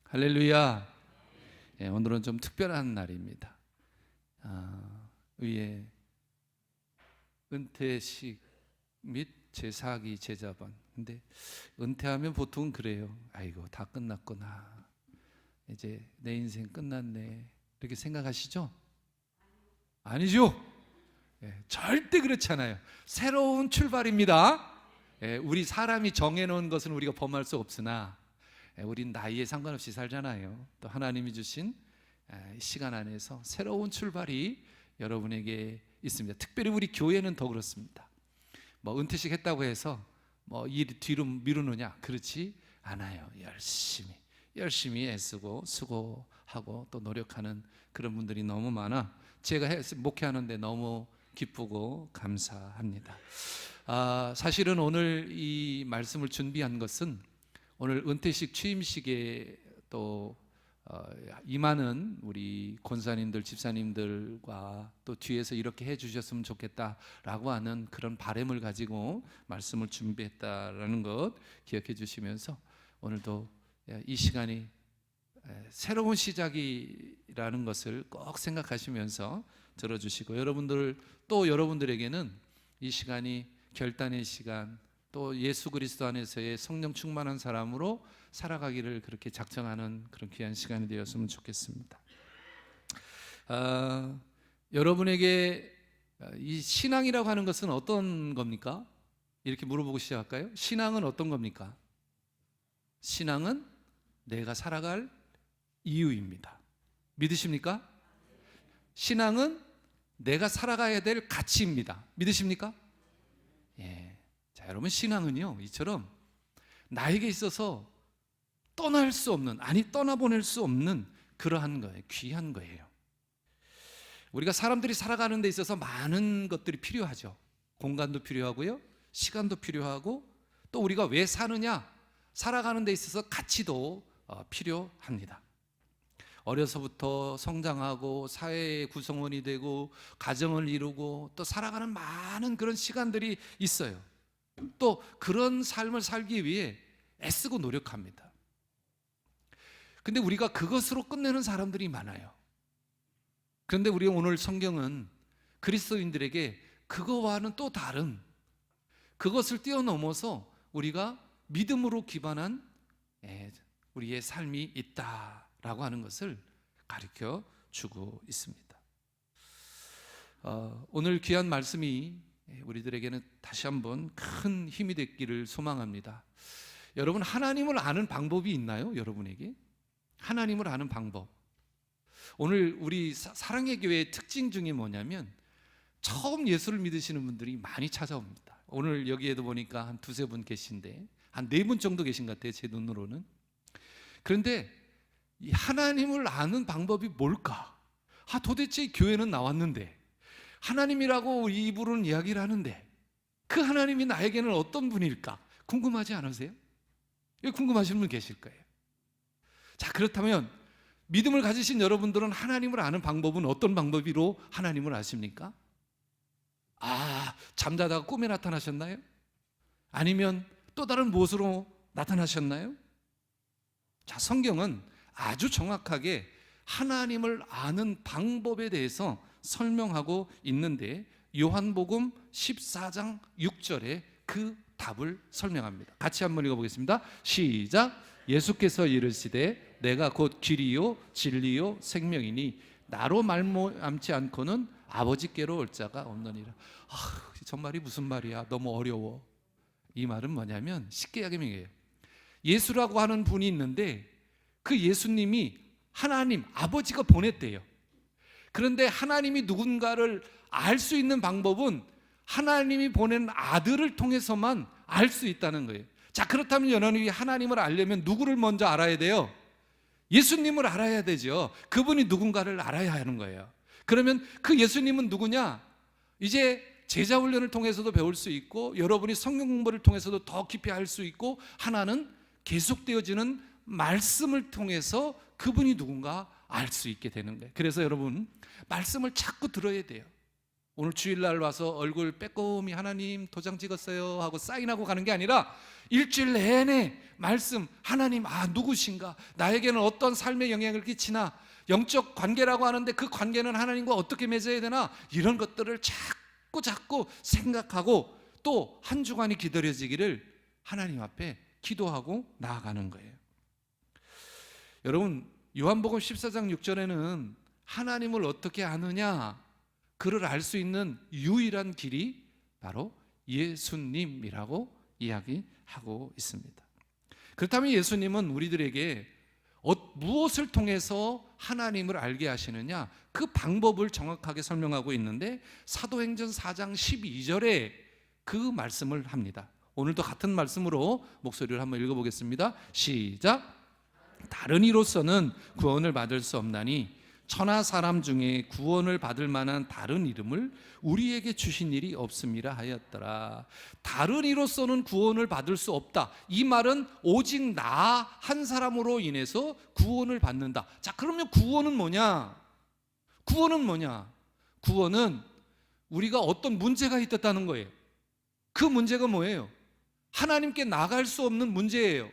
할렐루야. 예, 오늘은 좀 특별한 날입니다. 위에 은퇴식 및 제사기 제자반. 근데 은퇴하면 보통은 그래요. 아이고 다 끝났구나. 이제 내 인생 끝났네. 이렇게 생각하시죠? 아니죠. 예, 절대 그렇지 않아요. 새로운 출발입니다. 예, 우리 사람이 정해놓은 것은 우리가 범할 수 없으나 우린 나이에 상관없이 살잖아요. 또 하나님이 주신 시간 안에서 새로운 출발이 여러분에게 있습니다. 특별히 우리 교회는 더 그렇습니다. 뭐 은퇴식 했다고 해서 뭐 일 뒤로 미루느냐, 그렇지 않아요. 열심히 애쓰고 수고하고 또 노력하는 그런 분들이 너무 많아 제가 목회하는데 너무 기쁘고 감사합니다. 사실은 오늘 이 말씀을 준비한 것은 오늘 은퇴식 취임식에 또 임하는 우리 권사님들, 집사님들과 또 뒤에서 이렇게 해주셨으면 좋겠다라고 하는 그런 바람을 가지고 말씀을 준비했다라는 것 기억해 주시면서 오늘도 이 시간이 새로운 시작이라는 것을 꼭 생각하시면서 들어주시고, 여러분들에게는 이 시간이 결단의 시간, 또 예수 그리스도 안에서의 성령 충만한 사람으로 살아가기를 그렇게 작정하는 그런 귀한 시간이 되었으면 좋겠습니다. 여러분에게 이 신앙이라고 하는 것은 어떤 겁니까? 이렇게 물어보고 시작할까요? 신앙은 어떤 겁니까? 신앙은 내가 살아갈 이유입니다. 믿으십니까? 신앙은 내가 살아가야 될 가치입니다. 믿으십니까? 예. 자, 여러분, 신앙은요, 이처럼 나에게 있어서 떠날 수 없는, 떠나보낼 수 없는 그러한 거예요. 귀한 거예요. 우리가 사람들이 살아가는 데 있어서 많은 것들이 필요하죠. 공간도 필요하고요, 시간도 필요하고, 또 우리가 왜 사느냐, 살아가는 데 있어서 가치도 필요합니다. 어려서부터 성장하고 사회의 구성원이 되고 가정을 이루고 또 살아가는 많은 그런 시간들이 있어요. 또 그런 삶을 살기 위해 애쓰고 노력합니다. 근데 우리가 그것으로 끝내는 사람들이 많아요. 그런데 우리 오늘 성경은 그리스도인들에게 그거와는 또 다른, 그것을 뛰어넘어서 우리가 믿음으로 기반한 우리의 삶이 있다라고 하는 것을 가르쳐 주고 있습니다. 오늘 귀한 말씀이 우리들에게는 다시 한번 큰 힘이 됐기를 소망합니다. 여러분, 하나님을 아는 방법이 있나요? 여러분에게 하나님을 아는 방법. 오늘 우리 사랑의 교회의 특징 중에 뭐냐면 처음 예수를 믿으시는 분들이 많이 찾아옵니다. 오늘 여기에도 보니까 한 두세 분 계신데 한 네 분 정도 계신 것 같아요, 제 눈으로는. 그런데 이 하나님을 아는 방법이 뭘까? 도대체 이 교회는 나왔는데 하나님이라고 입으로는 이야기를 하는데 그 하나님이 나에게는 어떤 분일까? 궁금하지 않으세요? 궁금하신 분 계실 거예요. 자, 그렇다면 믿음을 가지신 여러분들은 하나님을 아는 방법은 어떤 방법으로 하나님을 아십니까? 잠자다가 꿈에 나타나셨나요? 아니면 또 다른 무엇으로 나타나셨나요? 자, 성경은 아주 정확하게 하나님을 아는 방법에 대해서 설명하고 있는데 요한복음 14장 6절에 그 답을 설명합니다. 같이 한번 읽어보겠습니다. 시작. 예수께서 이르시되 내가 곧 길이요 진리요 생명이니 나로 말미암지 않고는 아버지께로 올 자가 없느니라. 저 말이 무슨 말이야? 너무 어려워. 이 말은 뭐냐면 쉽게 이야기해요. 예수라고 하는 분이 있는데 그 예수님이 하나님 아버지가 보냈대요. 그런데 하나님이 누군가를 알 수 있는 방법은 하나님이 보낸 아들을 통해서만 알 수 있다는 거예요. 자, 그렇다면 여러분이 하나님을 알려면 누구를 먼저 알아야 돼요? 예수님을 알아야 되죠. 그분이 누군가를 알아야 하는 거예요. 그러면 그 예수님은 누구냐? 이제 제자 훈련을 통해서도 배울 수 있고 여러분이 성경 공부를 통해서도 더 깊이 알 수 있고, 하나는 계속되어지는 말씀을 통해서 그분이 누군가 알 수 있게 되는 거예요. 그래서 여러분, 말씀을 자꾸 들어야 돼요. 오늘 주일날 와서 얼굴 빼꼼히 하나님 도장 찍었어요 하고 사인하고 가는 게 아니라 일주일 내내 말씀, 하나님 누구신가, 나에게는 어떤 삶의 영향을 끼치나, 영적 관계라고 하는데 그 관계는 하나님과 어떻게 맺어야 되나, 이런 것들을 자꾸 생각하고 또 한 주간이 기다려지기를 하나님 앞에 기도하고 나아가는 거예요. 여러분, 요한복음 14장 6절에는 하나님을 어떻게 아느냐, 그를 알 수 있는 유일한 길이 바로 예수님이라고 이야기하고 있습니다. 그렇다면 예수님은 우리들에게 무엇을 통해서 하나님을 알게 하시느냐, 그 방법을 정확하게 설명하고 있는데 사도행전 4장 12절에 그 말씀을 합니다. 오늘도 같은 말씀으로 목소리를 한번 읽어보겠습니다. 시작. 다른 이로서는 구원을 받을 수 없나니 천하 사람 중에 구원을 받을 만한 다른 이름을 우리에게 주신 일이 없음이라 하였더라. 다른 이로서는 구원을 받을 수 없다. 이 말은 오직 나 한 사람으로 인해서 구원을 받는다. 자, 그러면 구원은 뭐냐? 구원은 우리가 어떤 문제가 있었다는 거예요. 그 문제가 뭐예요? 하나님께 나아갈 수 없는 문제예요.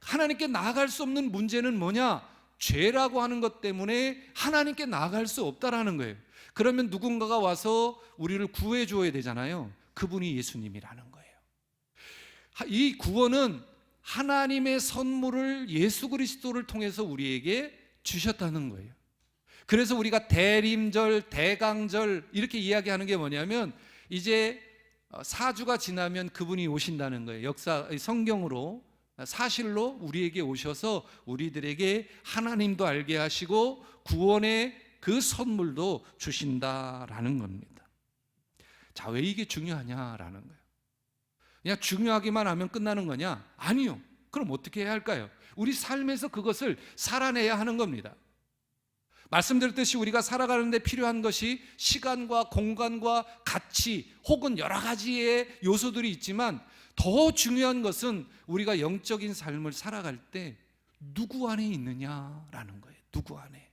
하나님께 나아갈 수 없는 문제는 뭐냐? 죄라고 하는 것 때문에 하나님께 나아갈 수 없다라는 거예요. 그러면 누군가가 와서 우리를 구해 줘야 되잖아요. 그분이 예수님이라는 거예요. 이 구원은 하나님의 선물을 예수 그리스도를 통해서 우리에게 주셨다는 거예요. 그래서 우리가 대림절, 대강절 이렇게 이야기하는 게 뭐냐면 이제 4주가 지나면 그분이 오신다는 거예요. 성경으로 사실로 우리에게 오셔서 우리들에게 하나님도 알게 하시고 구원의 그 선물도 주신다라는 겁니다. 자, 왜 이게 중요하냐라는 거예요. 그냥 중요하기만 하면 끝나는 거냐? 아니요. 그럼 어떻게 해야 할까요? 우리 삶에서 그것을 살아내야 하는 겁니다. 말씀드렸듯이 우리가 살아가는데 필요한 것이 시간과 공간과 가치 혹은 여러 가지의 요소들이 있지만 더 중요한 것은 우리가 영적인 삶을 살아갈 때 누구 안에 있느냐라는 거예요. 누구 안에.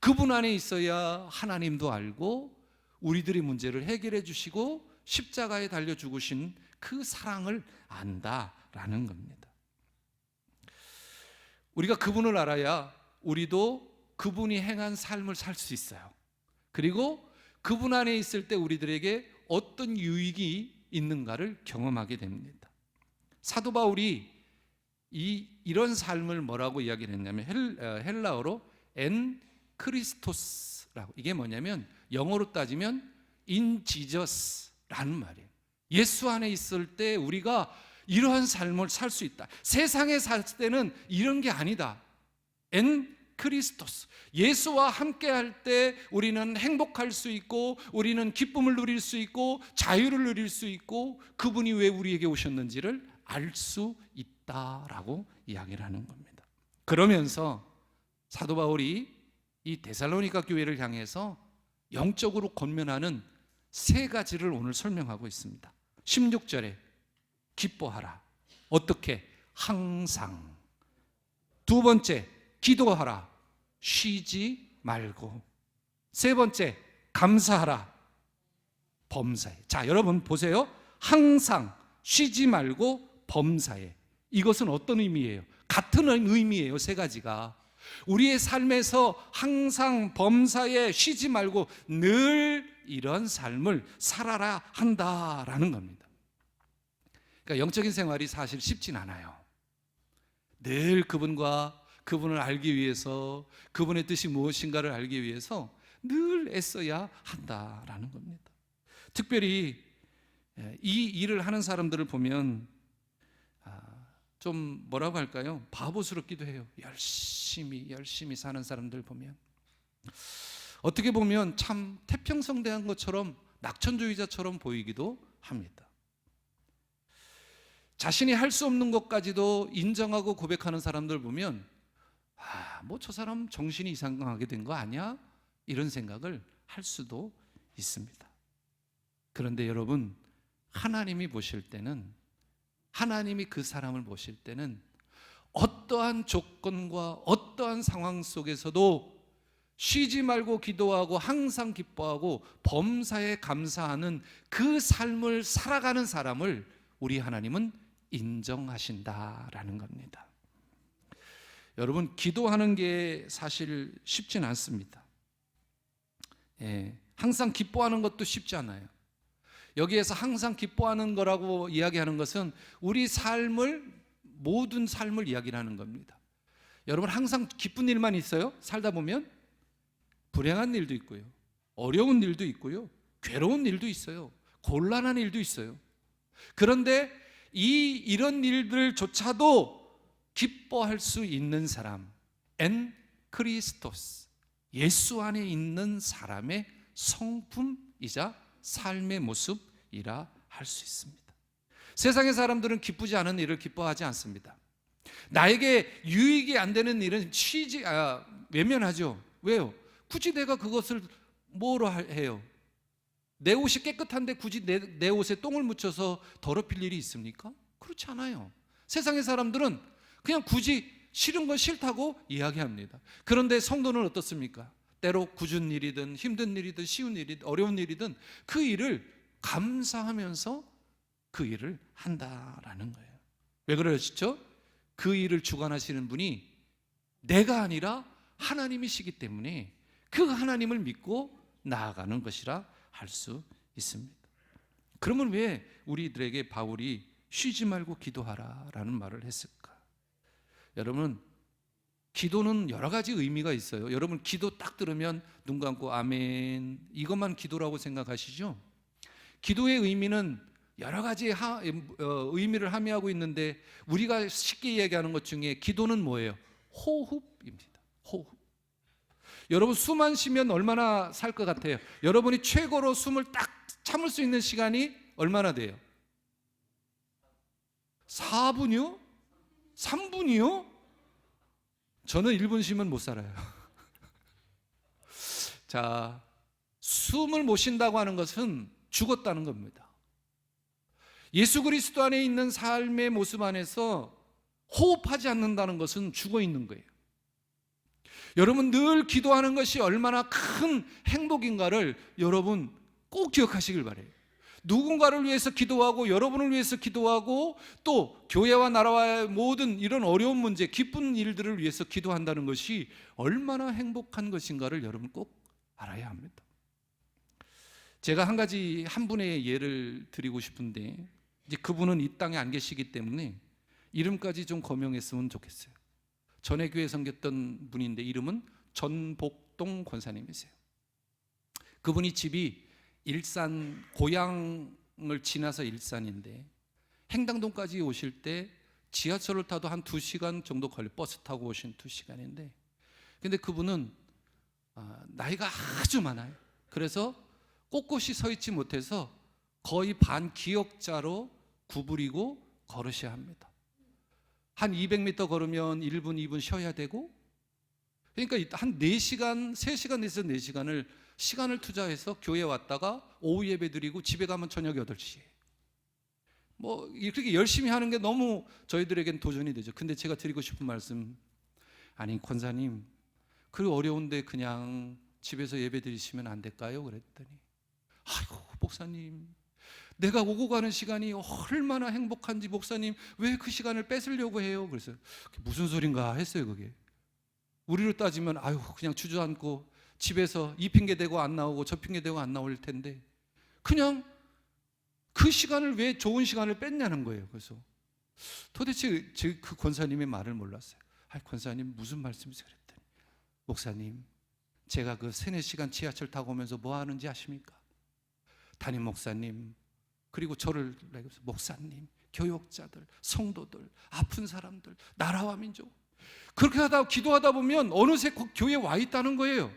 그분 안에 있어야 하나님도 알고 우리들의 문제를 해결해 주시고 십자가에 달려 죽으신 그 사랑을 안다라는 겁니다. 우리가 그분을 알아야 우리도 그분이 행한 삶을 살 수 있어요. 그리고 그분 안에 있을 때 우리들에게 어떤 유익이 있는가를 경험하게 됩니다. 사도 바울이 이런 삶을 뭐라고 이야기를 했냐면 헬라어로 엔 크리스토스라고, 이게 뭐냐면 영어로 따지면 인 지저스라는 말이에요. 예수 안에 있을 때 우리가 이러한 삶을 살 수 있다. 세상에 살 때는 이런 게 아니다. 엔 크리스토스, 예수와 함께 할 때 우리는 행복할 수 있고 우리는 기쁨을 누릴 수 있고 자유를 누릴 수 있고 그분이 왜 우리에게 오셨는지를 알 수 있다라고 이야기를 하는 겁니다. 그러면서 사도 바울이 이 데살로니가 교회를 향해서 영적으로 권면하는 세 가지를 오늘 설명하고 있습니다. 16절에 기뻐하라. 어떻게? 항상. 두 번째, 기도하라. 쉬지 말고. 세 번째, 감사하라. 범사에. 자, 여러분 보세요. 항상, 쉬지 말고, 범사에. 이것은 어떤 의미예요? 같은 의미예요. 세 가지가. 우리의 삶에서 항상 범사에 쉬지 말고 늘 이런 삶을 살아라 한다라는 겁니다. 그러니까 영적인 생활이 사실 쉽진 않아요. 늘 그분을 알기 위해서, 그분의 뜻이 무엇인가를 알기 위해서 늘 애써야 한다라는 겁니다. 특별히 이 일을 하는 사람들을 보면 좀 뭐라고 할까요? 바보스럽기도 해요. 열심히 사는 사람들 보면 어떻게 보면 참 태평성대한 것처럼 낙천주의자처럼 보이기도 합니다. 자신이 할 수 없는 것까지도 인정하고 고백하는 사람들 보면 뭐 저 사람 정신이 이상하게 된 거 아니야? 이런 생각을 할 수도 있습니다. 그런데 여러분, 하나님이 보실 때는, 하나님이 그 사람을 보실 때는 어떠한 조건과 어떠한 상황 속에서도 쉬지 말고 기도하고 항상 기뻐하고 범사에 감사하는 그 삶을 살아가는 사람을 우리 하나님은 인정하신다라는 겁니다. 여러분, 기도하는 게 사실 쉽진 않습니다. 항상 기뻐하는 것도 쉽지 않아요. 여기에서 항상 기뻐하는 거라고 이야기하는 것은 우리 삶을, 모든 삶을 이야기하는 겁니다. 여러분, 항상 기쁜 일만 있어요? 살다 보면 불행한 일도 있고요, 어려운 일도 있고요, 괴로운 일도 있어요, 곤란한 일도 있어요. 그런데 이런 일들조차도 기뻐할 수 있는 사람, 엔 크리스토스, 예수 안에 있는 사람의 성품이자 삶의 모습이라 할 수 있습니다. 세상의 사람들은 기쁘지 않은 일을 기뻐하지 않습니다. 나에게 유익이 안 되는 일은 외면하죠. 왜요? 굳이 내가 그것을 뭐로 해요? 내 옷이 깨끗한데 굳이 내 옷에 똥을 묻혀서 더럽힐 일이 있습니까? 그렇지 않아요. 세상의 사람들은 그냥 굳이 싫은 건 싫다고 이야기합니다. 그런데 성도는 어떻습니까? 때로 굳은 일이든 힘든 일이든 쉬운 일이든 어려운 일이든 그 일을 감사하면서 그 일을 한다라는 거예요. 왜 그러시죠? 그 일을 주관하시는 분이 내가 아니라 하나님이시기 때문에 그 하나님을 믿고 나아가는 것이라 할 수 있습니다. 그러면 왜 우리들에게 바울이 쉬지 말고 기도하라라는 말을 했을까? 여러분, 기도는 여러 가지 의미가 있어요. 여러분, 기도 딱 들으면 눈 감고 아멘, 이것만 기도라고 생각하시죠? 기도의 의미는 여러 가지 의미를 함의하고 있는데 우리가 쉽게 이야기하는 것 중에 기도는 뭐예요? 호흡입니다. 호흡. 여러분, 숨만 쉬면 얼마나 살 것 같아요? 여러분이 최고로 숨을 딱 참을 수 있는 시간이 얼마나 돼요? 4분이요? 3분이요? 저는 1분 쉬면 못 살아요. 자, 숨을 못 쉰다고 하는 것은 죽었다는 겁니다. 예수 그리스도 안에 있는 삶의 모습 안에서 호흡하지 않는다는 것은 죽어 있는 거예요. 여러분, 늘 기도하는 것이 얼마나 큰 행복인가를 여러분 꼭 기억하시길 바라요. 누군가를 위해서 기도하고 여러분을 위해서 기도하고 또 교회와 나라와의 모든 이런 어려운 문제, 기쁜 일들을 위해서 기도한다는 것이 얼마나 행복한 것인가를 여러분 꼭 알아야 합니다. 제가 한 분의 예를 드리고 싶은데, 이제 그분은 이 땅에 안 계시기 때문에 이름까지 좀 거명했으면 좋겠어요. 전에 교회 섬겼던 분인데 이름은 전복동 권사님이세요. 그분이 집이 일산, 고향을 지나서 일산인데 행당동까지 오실 때 지하철을 타도 한 2시간 정도 걸려, 버스 타고 오신 2시간인데, 근데 그분은 나이가 아주 많아요. 그래서 꼿꼿이 서 있지 못해서 거의 반기역자로 구부리고 걸으셔야 합니다. 한 200m 걸으면 1분, 2분 쉬어야 되고, 그러니까 한 4시간, 3시간 내서 4시간을 시간을 투자해서 교회 왔다가 오후 예배 드리고 집에 가면 저녁 8시에. 뭐 이렇게 열심히 하는 게 너무 저희들에겐 도전이 되죠. 근데 제가 드리고 싶은 말씀, 아니 권사님, 그 어려운데 그냥 집에서 예배 드리시면 안 될까요? 그랬더니, 아이고 목사님, 내가 오고 가는 시간이 얼마나 행복한지 목사님 왜 그 시간을 뺏으려고 해요? 그래서 무슨 소린가 했어요. 그게 우리로 따지면 아유 그냥 주저앉고 집에서 이 핑계 대고 안 나오고 저 핑계 대고 안 나올 텐데 그냥 그 시간을 왜 좋은 시간을 뺐냐는 거예요. 그래서 도대체 그 권사님의 말을 몰랐어요. 아, 권사님 무슨 말씀이세요? 그랬더니, 목사님, 제가 그 3-4시간 지하철 타고 오면서 뭐 하는지 아십니까? 담임 목사님, 그리고 저를 목사님, 교역자들, 성도들, 아픈 사람들, 나라와 민족, 그렇게 하다 기도하다 보면 어느새 교회에 와 있다는 거예요.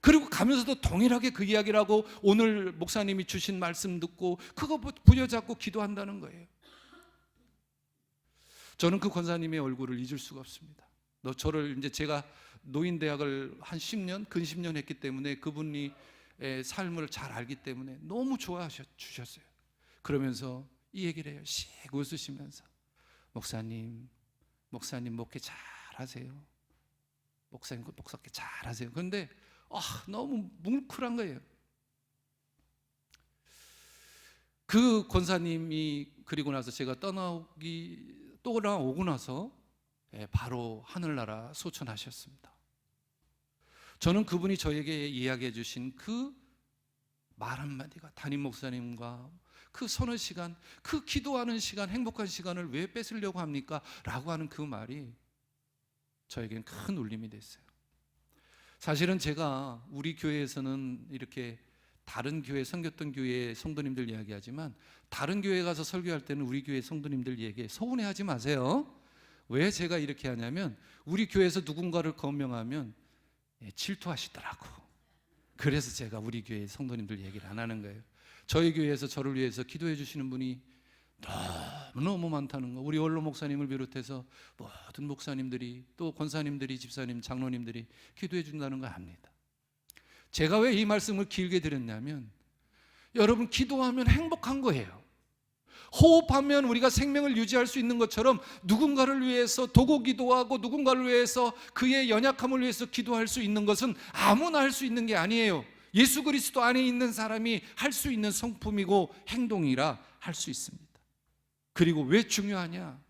그리고 가면서도 동일하게 그 이야기를 하고 오늘 목사님이 주신 말씀 듣고 그거 부여잡고 기도한다는 거예요. 저는 그 권사님의 얼굴을 잊을 수가 없습니다. 저를 이제 제가 노인대학을 한 10년, 근 10년 했기 때문에 그분이 삶을 잘 알기 때문에 너무 좋아해 주셨어요. 그러면서 이 얘기를 해요. 씩 웃으시면서, 목사님 목회 잘 하세요. 목사님 그 목사께 잘하세요. 그런데 너무 뭉클한 거예요. 그 권사님이 그리고 나서 제가 떠나오고 나서 바로 하늘나라 소천하셨습니다. 저는 그분이 저에게 이야기해 주신 그 말 한마디가, 담임 목사님과 그 서너 시간, 그 기도하는 시간, 행복한 시간을 왜 뺏으려고 합니까? 라고 하는 그 말이 저에겐 큰 울림이 됐어요. 사실은 제가 우리 교회에서는 이렇게 다른 교회, 섬겼던 교회의 성도님들 이야기하지만, 다른 교회 가서 설교할 때는 우리 교회 성도님들 얘기에 서운해하지 마세요. 왜 제가 이렇게 하냐면, 우리 교회에서 누군가를 거명하면 질투하시더라고. 그래서 제가 우리 교회 성도님들 얘기를 안 하는 거예요. 저희 교회에서 저를 위해서 기도해 주시는 분이 너무 많다는 거. 우리 원로 목사님을 비롯해서 모든 목사님들이, 또 권사님들이, 집사님, 장로님들이 기도해 준다는 거 압니다. 제가 왜 이 말씀을 길게 드렸냐면, 여러분, 기도하면 행복한 거예요. 호흡하면 우리가 생명을 유지할 수 있는 것처럼 누군가를 위해서 도고 기도하고 누군가를 위해서 그의 연약함을 위해서 기도할 수 있는 것은 아무나 할 수 있는 게 아니에요. 예수 그리스도 안에 있는 사람이 할 수 있는 성품이고 행동이라 할 수 있습니다. 그리고 왜 중요하냐?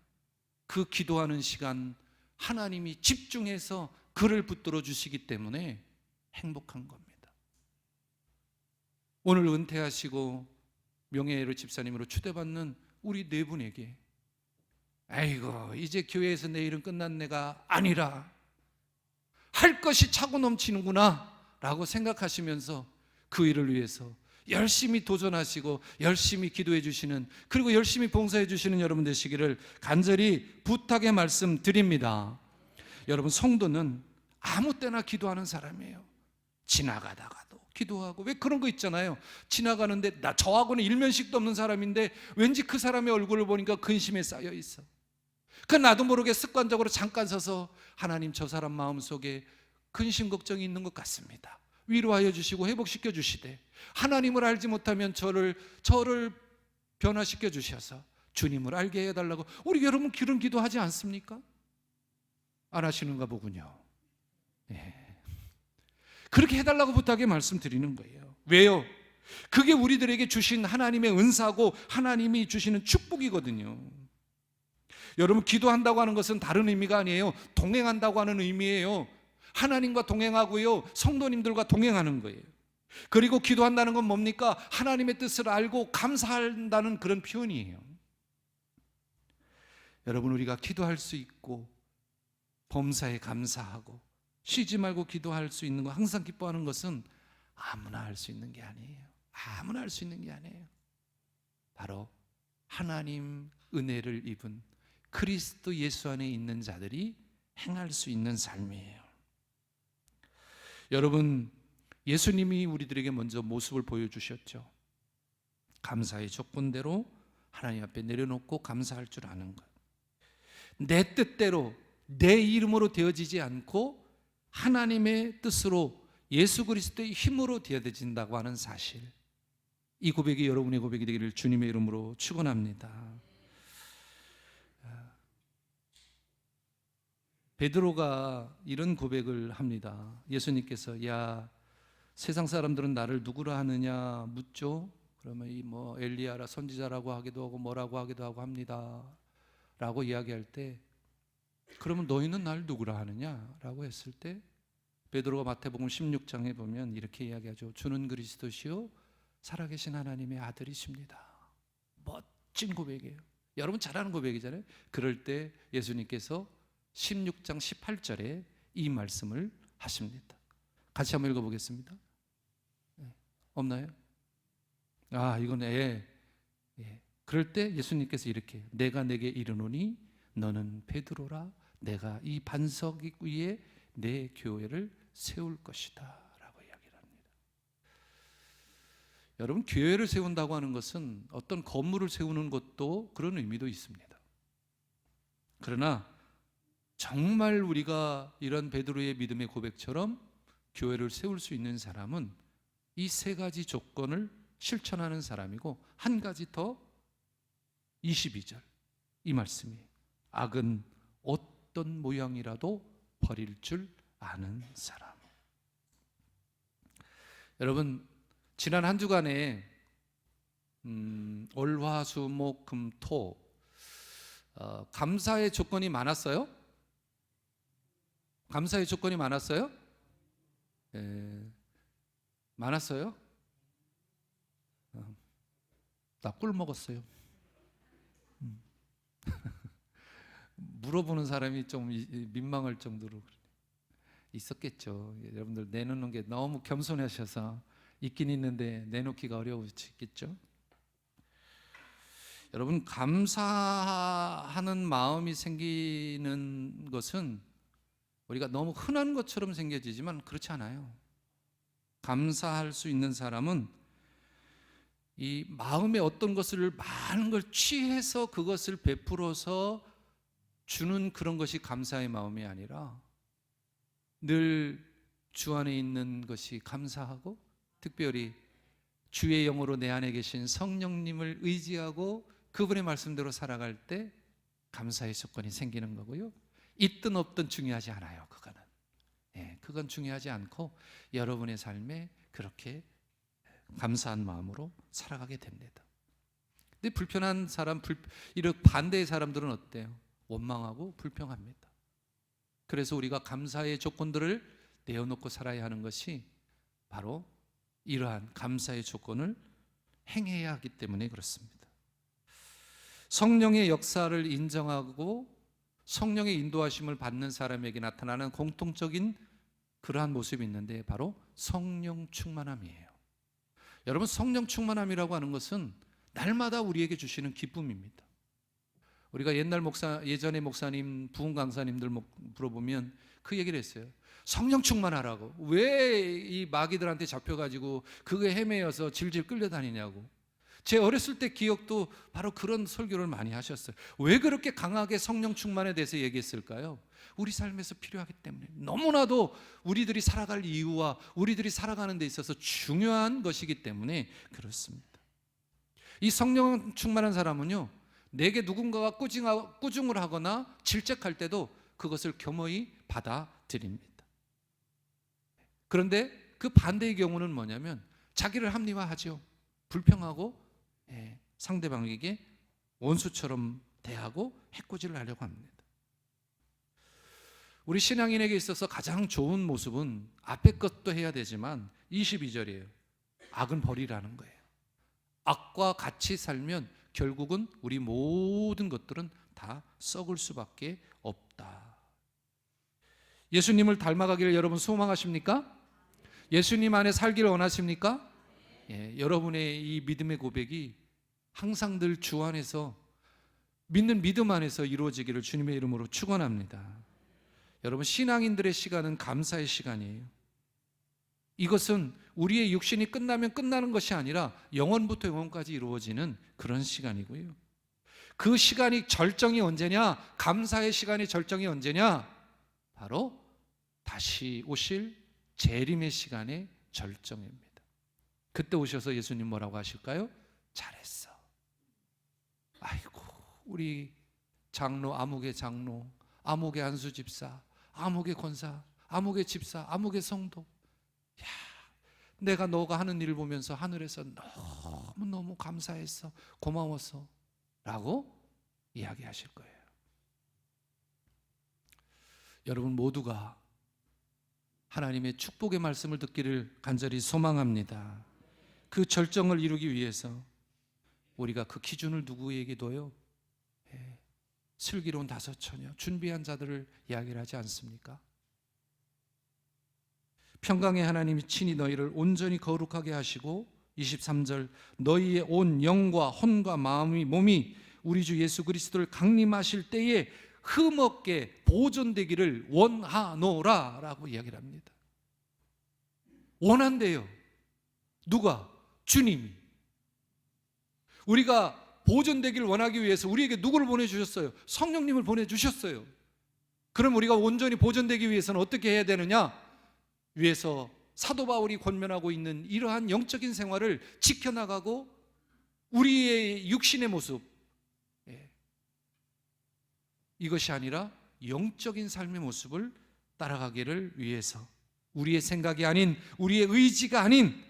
그 기도하는 시간 하나님이 집중해서 그를 붙들어 주시기 때문에 행복한 겁니다. 오늘 은퇴하시고 명예회로 집사님으로 추대받는 우리 네 분에게, 아이고 이제 교회에서 내 일은 끝났네가 아니라 할 것이 차고 넘치는구나 라고 생각하시면서 그 일을 위해서 열심히 도전하시고 열심히 기도해 주시는, 그리고 열심히 봉사해 주시는 여러분 되시기를 간절히 부탁의 말씀 드립니다. 여러분, 성도는 아무 때나 기도하는 사람이에요. 지나가다가도 기도하고, 왜 그런 거 있잖아요. 지나가는데 저하고는 일면식도 없는 사람인데 왠지 그 사람의 얼굴을 보니까 근심에 쌓여 있어. 그 나도 모르게 습관적으로 잠깐 서서 하나님, 저 사람 마음속에 근심 걱정이 있는 것 같습니다. 위로하여 주시고 회복시켜 주시되, 하나님을 알지 못하면 저를 변화시켜 주셔서 주님을 알게 해달라고. 우리 여러분 그런 기도하지 않습니까? 안 하시는가 보군요. 네. 그렇게 해달라고 부탁의 말씀드리는 거예요. 왜요? 그게 우리들에게 주신 하나님의 은사고 하나님이 주시는 축복이거든요. 여러분, 기도한다고 하는 것은 다른 의미가 아니에요. 동행한다고 하는 의미예요. 하나님과 동행하고요, 성도님들과 동행하는 거예요. 그리고 기도한다는 건 뭡니까? 하나님의 뜻을 알고 감사한다는 그런 표현이에요. 여러분, 우리가 기도할 수 있고 범사에 감사하고 쉬지 말고 기도할 수 있는 거, 항상 기뻐하는 것은 아무나 할 수 있는 게 아니에요. 아무나 할 수 있는 게 아니에요. 바로 하나님 은혜를 입은 그리스도 예수 안에 있는 자들이 행할 수 있는 삶이에요. 여러분, 예수님이 우리들에게 먼저 모습을 보여주셨죠. 감사의 조건대로 하나님 앞에 내려놓고 감사할 줄 아는 것. 내 뜻대로, 내 이름으로 되어지지 않고 하나님의 뜻으로, 예수 그리스도의 힘으로 되어진다고 하는 사실, 이 고백이 여러분의 고백이 되기를 주님의 이름으로 축원합니다. 베드로가 이런 고백을 합니다. 예수님께서 야, 세상 사람들은 나를 누구라 하느냐 묻죠. 그러면 이 엘리야라 선지자라고 하기도 하고 뭐라고 하기도 하고 합니다 라고 이야기할 때, 그러면 너희는 날 누구라 하느냐 라고 했을 때, 베드로가 마태복음 16장에 보면 이렇게 이야기하죠. 주는 그리스도시요 살아계신 하나님의 아들이십니다. 멋진 고백이에요. 여러분 잘 아는 고백이잖아요. 그럴 때 예수님께서 16장 18절에 이 말씀을 하십니다. 같이 한번 읽어보겠습니다. 없나요? 이건 그럴 때 예수님께서 이렇게, 내가 내게 이르노니 너는 베드로라, 내가 이 반석 위에 내 교회를 세울 것이다 라고 이야기를 합니다. 여러분, 교회를 세운다고 하는 것은 어떤 건물을 세우는 것도 그런 의미도 있습니다. 그러나 정말 우리가 이런 베드로의 믿음의 고백처럼 교회를 세울 수 있는 사람은 이 세 가지 조건을 실천하는 사람이고, 한 가지 더, 22절 이 말씀이에요. 악은 어떤 모양이라도 버릴 줄 아는 사람. 여러분, 지난 한 주간에 월, 화, 수, 목, 금, 토 감사의 조건이 많았어요? 감사의 조건이 많았어요? 많았어요? 나 꿀 먹었어요. 물어보는 사람이 좀 민망할 정도로 있었겠죠. 여러분들 내놓는 게 너무 겸손하셔서 있긴 있는데 내놓기가 어려우시겠죠. 여러분, 감사하는 마음이 생기는 것은 우리가 너무 흔한 것처럼 생겨지지만 그렇지 않아요. 감사할 수 있는 사람은 이 마음에 어떤 것을 많은 걸 취해서 그것을 베풀어서 주는 그런 것이 감사의 마음이 아니라 늘 주 안에 있는 것이 감사하고, 특별히 주의 영으로 내 안에 계신 성령님을 의지하고 그분의 말씀대로 살아갈 때 감사의 조건이 생기는 거고요. 있든 없든 중요하지 않아요. 그건 중요하지 않고 여러분의 삶에 그렇게 감사한 마음으로 살아가게 됩니다. 근데 불편한 사람, 이렇게 반대의 사람들은 어때요? 원망하고 불평합니다. 그래서 우리가 감사의 조건들을 내어놓고 살아야 하는 것이 바로 이러한 감사의 조건을 행해야 하기 때문에 그렇습니다. 성령의 역사를 인정하고 성령의 인도하심을 받는 사람에게 나타나는 공통적인 그러한 모습이 있는데 바로 성령 충만함이에요. 여러분, 성령 충만함이라고 하는 것은 날마다 우리에게 주시는 기쁨입니다. 우리가 예전에 목사님, 부흥 강사님들 물어보면 그 얘기를 했어요. 성령 충만하라고. 왜 이 마귀들한테 잡혀가지고 그게 헤매여서 질질 끌려다니냐고. 제 어렸을 때 기억도 바로 그런 설교를 많이 하셨어요. 왜 그렇게 강하게 성령 충만에 대해서 얘기했을까요? 우리 삶에서 필요하기 때문에, 너무나도 우리들이 살아갈 이유와 우리들이 살아가는 데 있어서 중요한 것이기 때문에 그렇습니다. 이 성령 충만한 사람은요, 내게 누군가가 꾸중을 하거나 질책할 때도 그것을 겸허히 받아들입니다. 그런데 그 반대의 경우는 뭐냐면 자기를 합리화하죠. 불평하고 상대방에게 원수처럼 대하고 해코지를 하려고 합니다. 우리 신앙인에게 있어서 가장 좋은 모습은 앞에 것도 해야 되지만 22절이에요. 악은 버리라는 거예요. 악과 같이 살면 결국은 우리 모든 것들은 다 썩을 수밖에 없다. 예수님을 닮아가기를 여러분 소망하십니까? 예수님 안에 살기를 원하십니까? 여러분의 이 믿음의 고백이 항상 늘 주 안에서, 믿는 믿음 안에서 이루어지기를 주님의 이름으로 축원합니다. 여러분, 신앙인들의 시간은 감사의 시간이에요. 이것은 우리의 육신이 끝나면 끝나는 것이 아니라 영원부터 영원까지 이루어지는 그런 시간이고요. 그 시간이 절정이 언제냐? 감사의 시간이 절정이 언제냐? 바로 다시 오실 재림의 시간의 절정입니다. 그때 오셔서 예수님 뭐라고 하실까요? 잘했어. 아이고, 우리 장로, 아무개 장로, 아무개 안수 집사, 아무개 권사, 아무개 집사, 아무개 성도, 야, 내가 너가 하는 일을 보면서 하늘에서 너무너무 감사했어, 고마웠어 라고 이야기하실 거예요. 여러분 모두가 하나님의 축복의 말씀을 듣기를 간절히 소망합니다. 그 절정을 이루기 위해서 우리가 그 기준을 누구에게 둬요? 슬기로운 다섯 처녀, 준비한 자들을 이야기를 하지 않습니까? 평강의 하나님이 친히 너희를 온전히 거룩하게 하시고, 23절, 너희의 온 영과 혼과 마음이 몸이 우리 주 예수 그리스도를 강림하실 때에 흠없게 보존되기를 원하노라 라고 이야기를 합니다. 원한대요. 누가? 주님이. 우리가 보존되기를 원하기 위해서 우리에게 누구를 보내주셨어요? 성령님을 보내주셨어요. 그럼 우리가 온전히 보존되기 위해서는 어떻게 해야 되느냐? 위에서 사도 바울이 권면하고 있는 이러한 영적인 생활을 지켜나가고 우리의 육신의 모습, 이것이 아니라 영적인 삶의 모습을 따라가기를 위해서 우리의 생각이 아닌, 우리의 의지가 아닌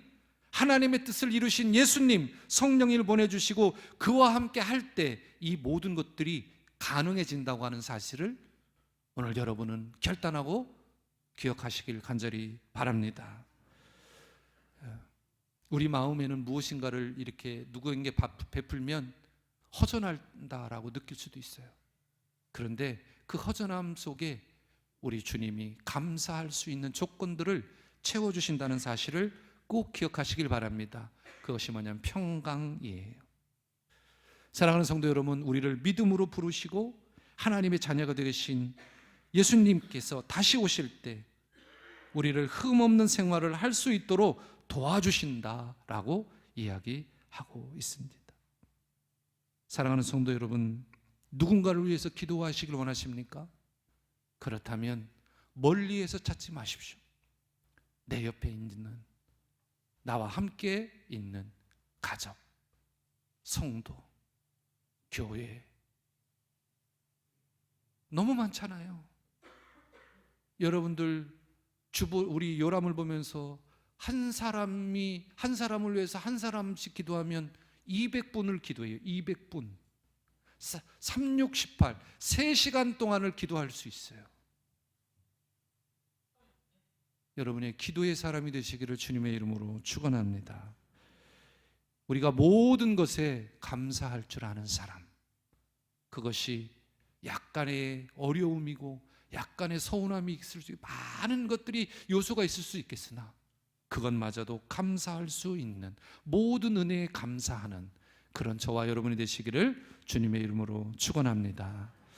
하나님의 뜻을 이루신 예수님, 성령님을 보내주시고 그와 함께 할 때 이 모든 것들이 가능해진다고 하는 사실을 오늘 여러분은 결단하고 기억하시길 간절히 바랍니다. 우리 마음에는 무엇인가를 이렇게 누구에게 베풀면 허전하다라고 느낄 수도 있어요. 그런데 그 허전함 속에 우리 주님이 감사할 수 있는 조건들을 채워주신다는 사실을 꼭 기억하시길 바랍니다. 그것이 뭐냐면 평강이에요. 사랑하는 성도 여러분, 우리를 믿음으로 부르시고 하나님의 자녀가 되신 예수님께서 다시 오실 때 우리를 흠없는 생활을 할 수 있도록 도와주신다라고 이야기하고 있습니다. 사랑하는 성도 여러분, 누군가를 위해서 기도하시길 원하십니까? 그렇다면 멀리에서 찾지 마십시오. 내 옆에 있는, 나와 함께 있는 가족, 성도, 교회, 너무 많잖아요. 여러분들 우리 요람을 보면서 한 사람을 위해서 한 사람씩 기도하면 200분을 기도해요. 200분. 3618 3시간 동안을 기도할 수 있어요. 여러분의 기도의 사람이 되시기를 주님의 이름으로 축원합니다. 우리가 모든 것에 감사할 줄 아는 사람, 그것이 약간의 어려움이고 약간의 서운함이 있을 수 있고 많은 것들이 요소가 있을 수 있겠으나 그것마저도 감사할 수 있는, 모든 은혜에 감사하는 그런 저와 여러분이 되시기를 주님의 이름으로 축원합니다.